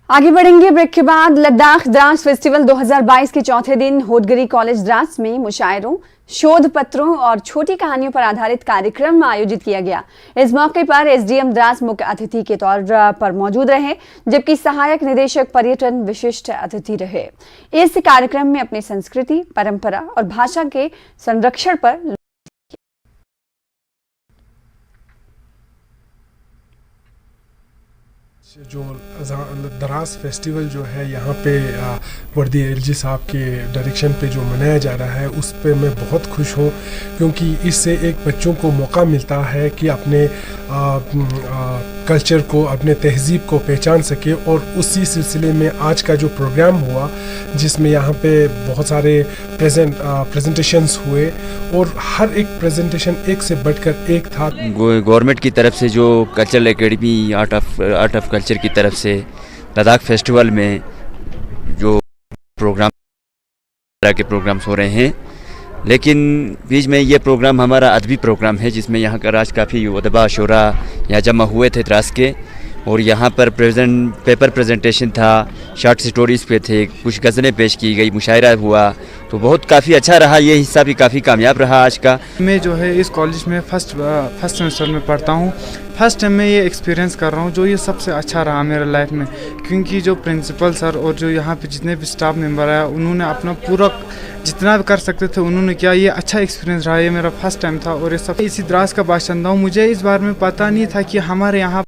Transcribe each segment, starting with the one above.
आगे बढ़ेंगे ब्रेक के बाद। लद्दाख द्रास फेस्टिवल 2022 के चौथे दिन होटगिरी कॉलेज द्रास में मुशायरों, शोध पत्रों और छोटी कहानियों पर आधारित कार्यक्रम आयोजित किया गया। इस मौके पर एसडीएम द्रास मुख्य अतिथि के तौर पर मौजूद रहे, जबकि सहायक निदेशक पर्यटन विशिष्ट अतिथि रहे। इस कार्यक्रम में अपनी संस्कृति, परंपरा और भाषा के संरक्षण पर जो द्रास फेस्टिवल जो है यहाँ पे वर्दी एलजी साहब के डायरेक्शन पे जो मनाया जा रहा है, उस पे मैं बहुत खुश हूँ, क्योंकि इससे एक बच्चों को मौका मिलता है कि अपने कल्चर को, अपने तहज़ीब को पहचान सके। और उसी सिलसिले में आज का जो प्रोग्राम हुआ, जिसमें यहाँ पे बहुत सारे प्रेजेंटेशंस हुए और हर एक प्रेजेंटेशन एक से बढ़कर एक था। गवर्नमेंट की तरफ से जो cultural academy art of culture की तरफ से लद्दाख फेस्टिवल में जो प्रोग्राम्स हो रहे हैं, लेकिन बीच में ये प्रोग्राम हमारा अदबी प्रोग्राम है, जिसमें यहाँ का आज काफ़ी उदबा शुरा यहाँ जमा हुए थे द्रास के, और यहाँ पर पेपर प्रेजेंटेशन था, शॉर्ट स्टोरीज़ पे थे, कुछ गज़लें पेश की गई, मुशायरा हुआ, तो बहुत काफ़ी अच्छा रहा। ये हिस्सा भी काफ़ी कामयाब रहा आज का। मैं जो है इस कॉलेज में फर्स्ट सेमेस्टर में पढ़ता हूँ। फर्स्ट टाइम मैं ये एक्सपीरियंस कर रहा हूँ, जो ये सबसे अच्छा रहा मेरे लाइफ में, क्योंकि जो प्रिंसिपल सर और जो यहाँ पे जितने भी स्टाफ मेंबर आया, उन्होंने अपना पूरा जितना भी कर सकते थे उन्होंने किया। ये अच्छा एक्सपीरियंस रहा, ये मेरा फर्स्ट टाइम था। और ये सब इसी द्रास का बाशिंदा हूँ। मुझे इस बारे में पता नहीं था कि हमारे यहाँ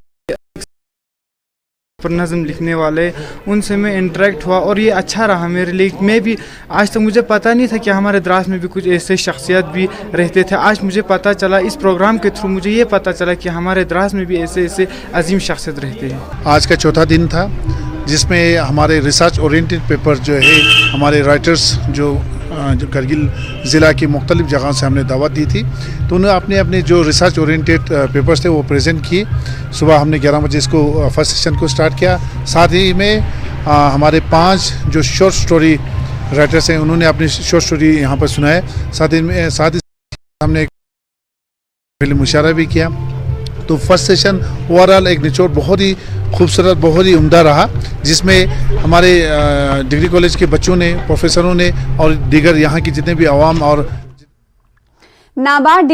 पर नज़म लिखने वाले, उनसे मैं इंटरेक्ट हुआ और ये अच्छा रहा मेरे लिए। मैं भी आज तक मुझे पता नहीं था कि हमारे द्रास में भी कुछ ऐसे शख्सियत भी रहते थे। आज मुझे पता चला, इस प्रोग्राम के थ्रू मुझे ये पता चला कि हमारे द्रास में भी ऐसे ऐसे अजीम शख्सियत रहते हैं। आज का चौथा दिन था, जिसमें हमारे रिसर्च ओरिएंटेड पेपर जो है, हमारे राइटर्स जो करगिल ज़िला की मुख्तलिफ जगह से हमने दावत दी थी, तो उन्होंने अपने जो रिसर्च ओरिएंटेड पेपर्स थे वो प्रेजेंट किए। सुबह हमने 11 बजे इसको फर्स्ट सेशन को स्टार्ट किया। साथ ही में हमारे 5 जो शॉर्ट स्टोरी राइटर्स हैं, उन्होंने अपनी शॉर्ट स्टोरी यहाँ पर सुनाए। साथ ही हमने एक मुशायरा भी किया। तो फर्स्ट सेशन ओवरऑल एक निचोड़ बहुत ही खूबसूरत, बहुत ही उम्दा रहा, जिसमें हमारे डिग्री कॉलेज के बच्चों ने, प्रोफेसरों ने और दीगर यहाँ की जितने भी आवाम और नाबार्ड